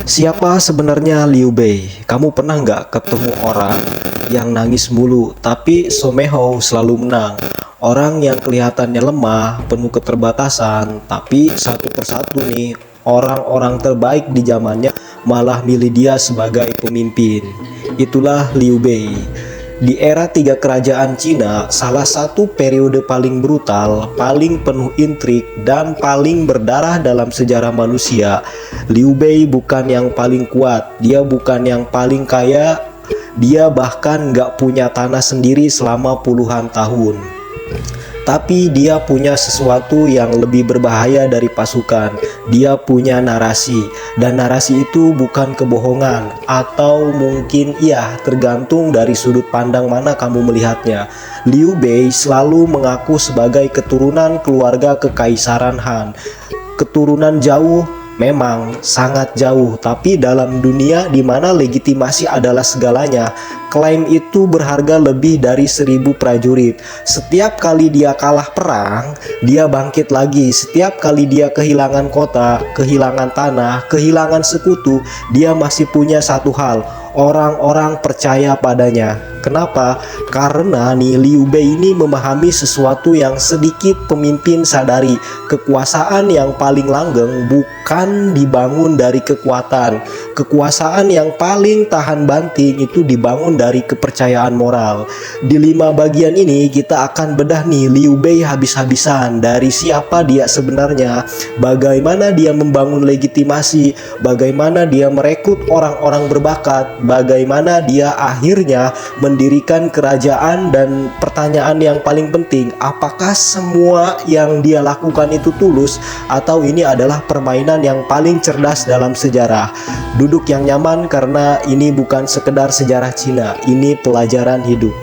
Siapa sebenarnya Liu Bei? Kamu pernah nggak ketemu orang yang nangis mulu, tapi somehow selalu menang? Orang yang kelihatannya lemah, penuh keterbatasan, tapi satu persatu nih, orang-orang terbaik di zamannya malah milih dia sebagai pemimpin. Itulah Liu Bei. Di era tiga kerajaan Cina, salah satu periode paling brutal, paling penuh intrik, dan paling berdarah dalam sejarah manusia. Liu Bei bukan yang paling kuat, dia bukan yang paling kaya, dia bahkan nggak punya tanah sendiri selama puluhan tahun. Tapi dia punya sesuatu yang lebih berbahaya dari pasukan. Dia punya narasi, dan narasi itu bukan kebohongan, atau mungkin iya, tergantung dari sudut pandang mana kamu melihatnya. Liu Bei selalu mengaku sebagai keturunan keluarga kekaisaran Han. Keturunan jauh, memang sangat jauh, tapi dalam dunia di mana legitimasi adalah segalanya, klaim itu berharga lebih dari 1000 prajurit. Setiap kali dia kalah perang, dia bangkit lagi. Setiap kali dia kehilangan kota, kehilangan tanah, kehilangan sekutu, dia masih punya satu hal: orang-orang percaya padanya. Kenapa? Karena nih Liu Bei ini memahami sesuatu yang sedikit pemimpin sadari. Kekuasaan yang paling langgeng bukan dibangun dari kekuatan. Kekuasaan yang paling tahan banting itu dibangun dari kepercayaan moral. Di 5 bagian ini kita akan bedah nih Liu Bei habis-habisan, dari siapa dia sebenarnya, bagaimana dia membangun legitimasi, bagaimana dia merekrut orang-orang berbakat, bagaimana dia akhirnya mendirikan kerajaan, dan pertanyaan yang paling penting, apakah semua yang dia lakukan itu tulus atau ini adalah permainan yang paling cerdas dalam sejarah. Duduk yang nyaman karena ini bukan sekedar sejarah Cina, ini pelajaran hidup.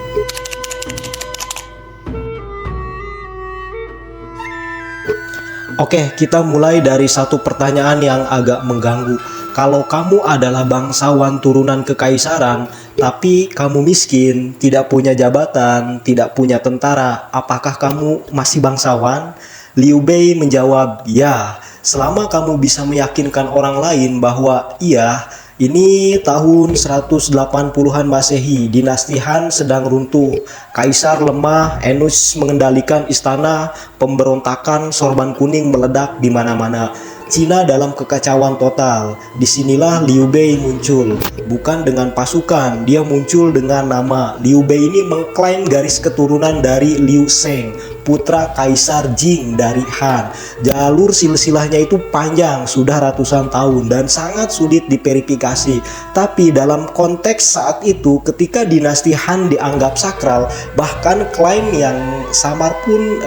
Oke, kita mulai dari satu pertanyaan yang agak mengganggu. Kalau kamu adalah bangsawan turunan kekaisaran, tapi kamu miskin, tidak punya jabatan, tidak punya tentara, apakah kamu masih bangsawan? Liu Bei menjawab, ya, selama kamu bisa meyakinkan orang lain bahwa iya, ini tahun 180-an Masehi, dinasti Han sedang runtuh, kaisar lemah, Enus mengendalikan istana, pemberontakan sorban kuning meledak di mana-mana. Cina dalam kekacauan total. Disinilah Liu Bei muncul, bukan dengan pasukan, dia muncul dengan nama. Liu Bei ini mengklaim garis keturunan dari Liu Sheng, putra Kaisar Jing dari Han. Jalur silsilahnya itu panjang, sudah ratusan tahun dan sangat sulit diverifikasi. Tapi dalam konteks saat itu, ketika dinasti Han dianggap sakral, bahkan klaim yang samar pun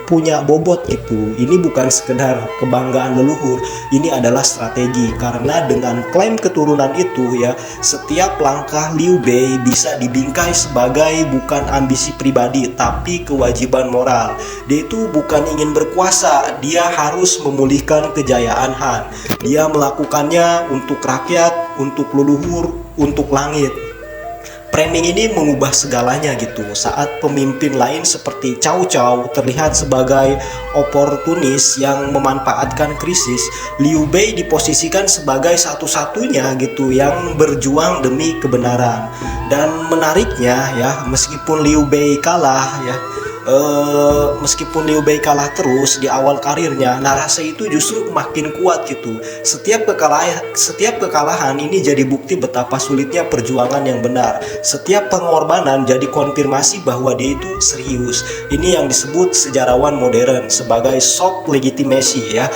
punya bobot gitu. Ini bukan sekedar kebanggaan leluhur, ini adalah strategi, karena dengan klaim keturunan itu ya, setiap langkah Liu Bei bisa dibingkai sebagai bukan ambisi pribadi tapi kewajiban moral. Dia itu bukan ingin berkuasa, dia harus memulihkan kejayaan Han. Dia melakukannya untuk rakyat, untuk leluhur, untuk langit. Framing ini mengubah segalanya gitu. Saat pemimpin lain seperti Cao Cao terlihat sebagai oportunis yang memanfaatkan krisis, Liu Bei diposisikan sebagai satu-satunya gitu yang berjuang demi kebenaran. Dan menariknya ya, meskipun Liu Bei kalah terus di awal karirnya, narasi itu justru makin kuat gitu. Setiap kekalahan ini jadi bukti betapa sulitnya perjuangan yang benar. Setiap pengorbanan jadi konfirmasi bahwa dia itu serius. Ini yang disebut sejarawan modern sebagai soft legitimacy ya,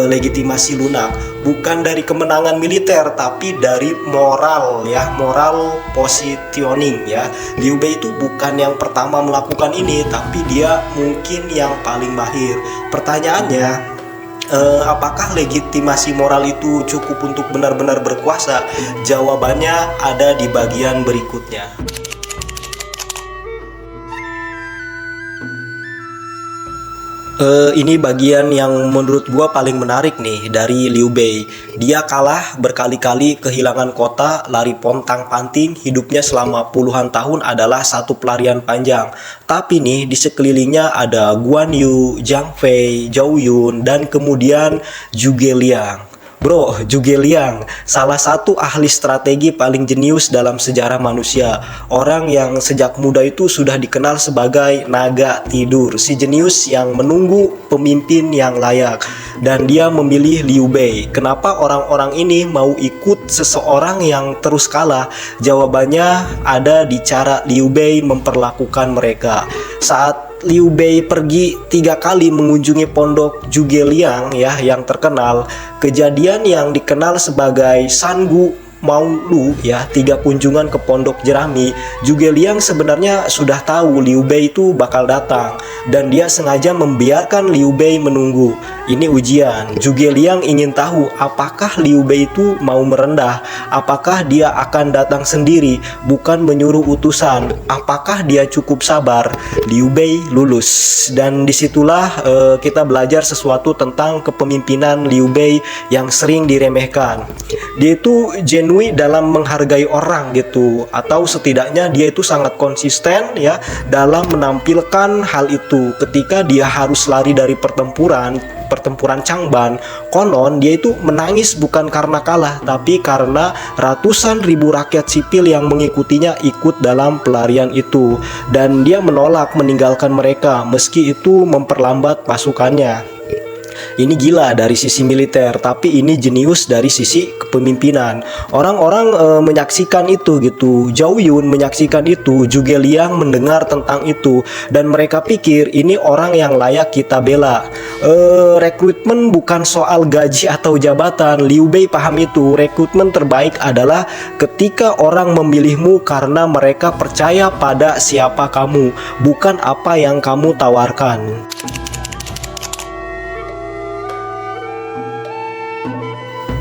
legitimasi lunak. Bukan dari kemenangan militer tapi dari moral ya, moral positioning ya. Liu Bei itu bukan yang pertama melakukan ini, tapi dia mungkin yang paling mahir. Pertanyaannya, apakah legitimasi moral itu cukup untuk benar-benar berkuasa? Jawabannya ada di bagian berikutnya. Ini bagian yang menurut gua paling menarik nih dari Liu Bei. Dia kalah berkali-kali, kehilangan kota, lari pontang-panting, hidupnya selama puluhan tahun adalah satu pelarian panjang. Tapi nih di sekelilingnya ada Guan Yu, Zhang Fei, Zhou Yun, dan kemudian Zhuge Liang. Bro, Zhuge Liang, salah satu ahli strategi paling jenius dalam sejarah manusia. Orang yang sejak muda itu sudah dikenal sebagai naga tidur, si jenius yang menunggu pemimpin yang layak. Dan dia memilih Liu Bei. Kenapa orang-orang ini mau ikut seseorang yang terus kalah? Jawabannya ada di cara Liu Bei memperlakukan mereka. Saat Liu Bei pergi 3 kali mengunjungi pondok Zhuge Liang ya yang terkenal, kejadian yang dikenal sebagai Sangu Maulu ya, 3 kunjungan ke pondok jerami, Zhuge Liang sebenarnya sudah tahu Liu Bei itu bakal datang dan dia sengaja membiarkan Liu Bei menunggu. Ini ujian. Zhuge Liang ingin tahu apakah Liu Bei itu mau merendah, apakah dia akan datang sendiri bukan menyuruh utusan, apakah dia cukup sabar. Liu Bei lulus dan disitulah kita belajar sesuatu tentang kepemimpinan Liu Bei yang sering diremehkan. Dia itu genuine dalam menghargai orang gitu, atau setidaknya dia itu sangat konsisten ya dalam menampilkan hal itu. Ketika dia harus lari dari pertempuran Changban, konon dia itu menangis bukan karena kalah, tapi karena ratusan ribu rakyat sipil yang mengikutinya ikut dalam pelarian itu, dan dia menolak meninggalkan mereka meski itu memperlambat pasukannya. Ini gila dari sisi militer, tapi ini jenius dari sisi kepemimpinan. Orang-orang menyaksikan itu gitu. Zhao Yun menyaksikan itu, Zhuge Liang mendengar tentang itu, dan mereka pikir ini orang yang layak kita bela. Rekrutmen bukan soal gaji atau jabatan. Liu Bei paham itu. Rekrutmen terbaik adalah ketika orang memilihmu karena mereka percaya pada siapa kamu, bukan apa yang kamu tawarkan.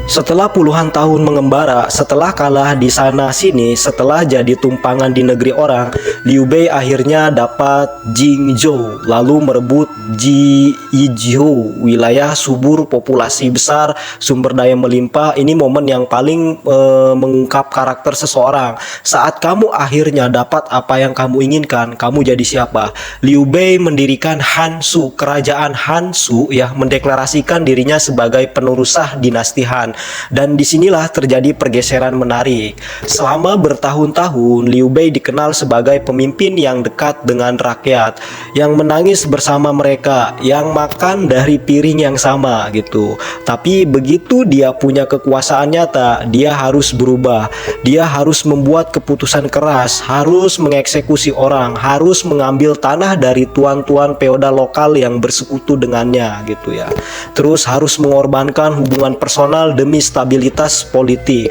Setelah puluhan tahun mengembara, setelah kalah di sana sini, setelah jadi tumpangan di negeri orang, Liu Bei akhirnya dapat Jingzhou, lalu merebut Yizhou, wilayah subur, populasi besar, sumber daya melimpah. Ini momen yang paling mengungkap karakter seseorang. Saat kamu akhirnya dapat apa yang kamu inginkan, kamu jadi siapa? Liu Bei mendirikan Hansu, kerajaan Hansu ya, mendeklarasikan dirinya sebagai penerusah dinasti Han. Dan disinilah terjadi pergeseran menarik. Selama bertahun-tahun, Liu Bei dikenal sebagai pemimpin yang dekat dengan rakyat, yang menangis bersama mereka, yang makan dari piring yang sama gitu. Tapi begitu dia punya kekuasaan nyata, dia harus berubah. Dia harus membuat keputusan keras, harus mengeksekusi orang, harus mengambil tanah dari tuan-tuan feodal lokal yang bersekutu dengannya gitu ya. Terus harus mengorbankan hubungan personal demi stabilitas politik.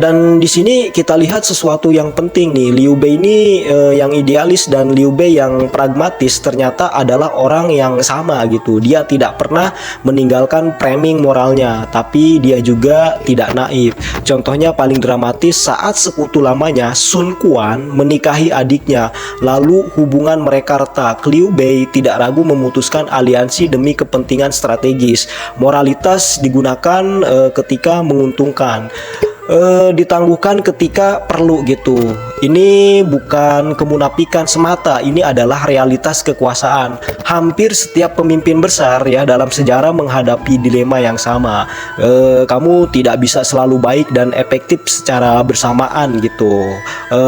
Dan di sini kita lihat sesuatu yang penting nih. Liu Bei ini yang idealis dan Liu Bei yang pragmatis ternyata adalah orang yang sama gitu. Dia tidak pernah meninggalkan framing moralnya, tapi dia juga tidak naif. Contohnya paling dramatis saat sekutu lamanya Sun Quan menikahi adiknya, lalu hubungan mereka retak. Liu Bei tidak ragu memutuskan aliansi demi kepentingan strategis. Moralitas digunakan ketika menguntungkan, ditangguhkan ketika perlu gitu. Ini bukan kemunafikan semata, ini adalah realitas kekuasaan. Hampir setiap pemimpin besar ya dalam sejarah menghadapi dilema yang sama. Kamu tidak bisa selalu baik dan efektif secara bersamaan gitu.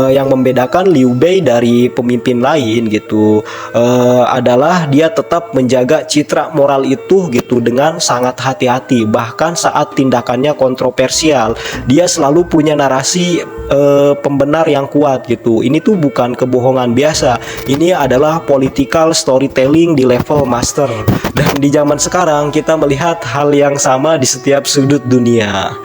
Yang membedakan Liu Bei dari pemimpin lain gitu adalah dia tetap menjaga citra moral itu gitu dengan sangat hati-hati. Bahkan saat tindakannya kontroversial, dia selalu punya narasi pembenar yang kuat gitu. Ini tuh bukan kebohongan biasa. Ini adalah political storytelling di level master. Dan di zaman sekarang kita melihat hal yang sama di setiap sudut dunia.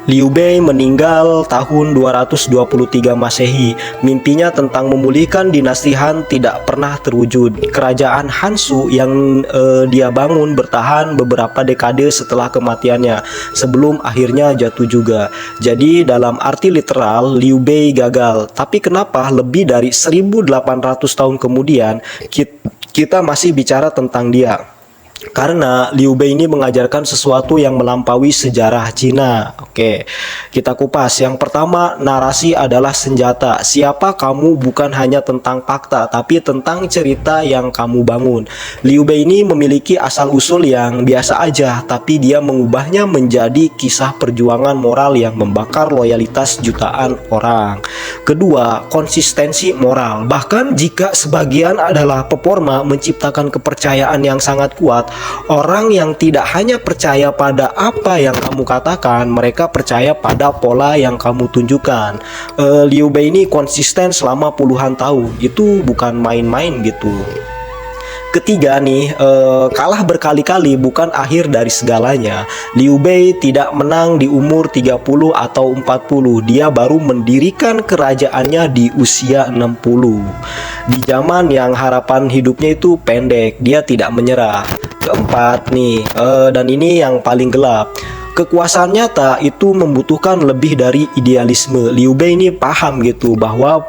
Liu Bei meninggal tahun 223 Masehi. Mimpinya tentang memulihkan dinasti Han tidak pernah terwujud. Kerajaan Hansu yang dia bangun bertahan beberapa dekade setelah kematiannya, sebelum akhirnya jatuh juga. Jadi dalam arti literal, Liu Bei gagal. Tapi kenapa lebih dari 1800 tahun kemudian kita masih bicara tentang dia? Karena Liu Bei ini mengajarkan sesuatu yang melampaui sejarah Cina. Oke, kita kupas. Yang pertama, narasi adalah senjata. Siapa kamu bukan hanya tentang fakta, tapi tentang cerita yang kamu bangun. Liu Bei ini memiliki asal-usul yang biasa aja, tapi dia mengubahnya menjadi kisah perjuangan moral yang membakar loyalitas jutaan orang. Kedua, konsistensi moral. Bahkan jika sebagian adalah peforma menciptakan kepercayaan yang sangat kuat, orang yang tidak hanya percaya pada apa yang kamu katakan, mereka percaya pada pola yang kamu tunjukkan. Liu Bei ini konsisten selama puluhan tahun, itu bukan main-main gitu. Ketiga nih, kalah berkali-kali bukan akhir dari segalanya. Liu Bei tidak menang di umur 30 atau 40. Dia baru mendirikan kerajaannya di usia 60. Di zaman yang harapan hidupnya itu pendek, dia tidak menyerah. Keempat nih, dan ini yang paling gelap. Kekuasaan nyata itu membutuhkan lebih dari idealisme. Liu Bei ini paham gitu bahwa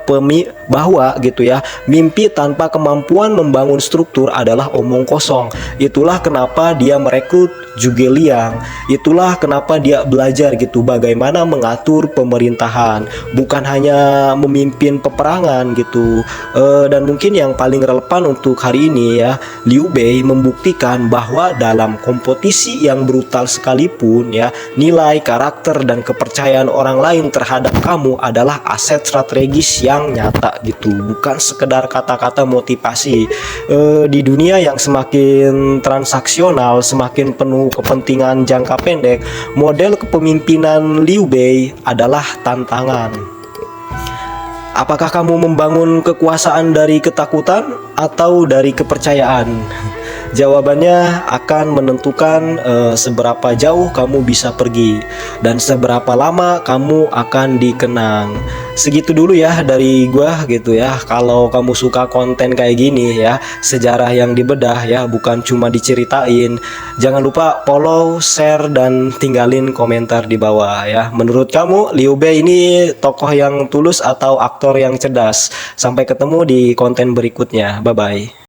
gitu ya, mimpi tanpa kemampuan membangun struktur adalah omong kosong. Itulah kenapa dia merekrut Zhuge Liang. Itulah kenapa dia belajar gitu bagaimana mengatur pemerintahan, bukan hanya memimpin peperangan gitu. Dan mungkin yang paling relevan untuk hari ini ya, Liu Bei membuktikan bahwa dalam kompetisi yang brutal sekalipun ya, nilai, karakter, dan kepercayaan orang lain terhadap kamu adalah aset strategis yang nyata gitu, bukan sekedar kata-kata motivasi. Di dunia yang semakin transaksional, semakin penuh kepentingan jangka pendek, model kepemimpinan Liu Bei adalah tantangan. Apakah kamu membangun kekuasaan dari ketakutan atau dari kepercayaan? Jawabannya akan menentukan seberapa jauh kamu bisa pergi dan seberapa lama kamu akan dikenang. Segitu dulu ya dari gua gitu ya. Kalau kamu suka konten kayak gini ya, sejarah yang dibedah ya, bukan cuma diceritain, jangan lupa follow, share, dan tinggalin komentar di bawah ya. Menurut kamu Liu Bei ini tokoh yang tulus atau aktor yang cerdas? Sampai ketemu di konten berikutnya. Bye bye.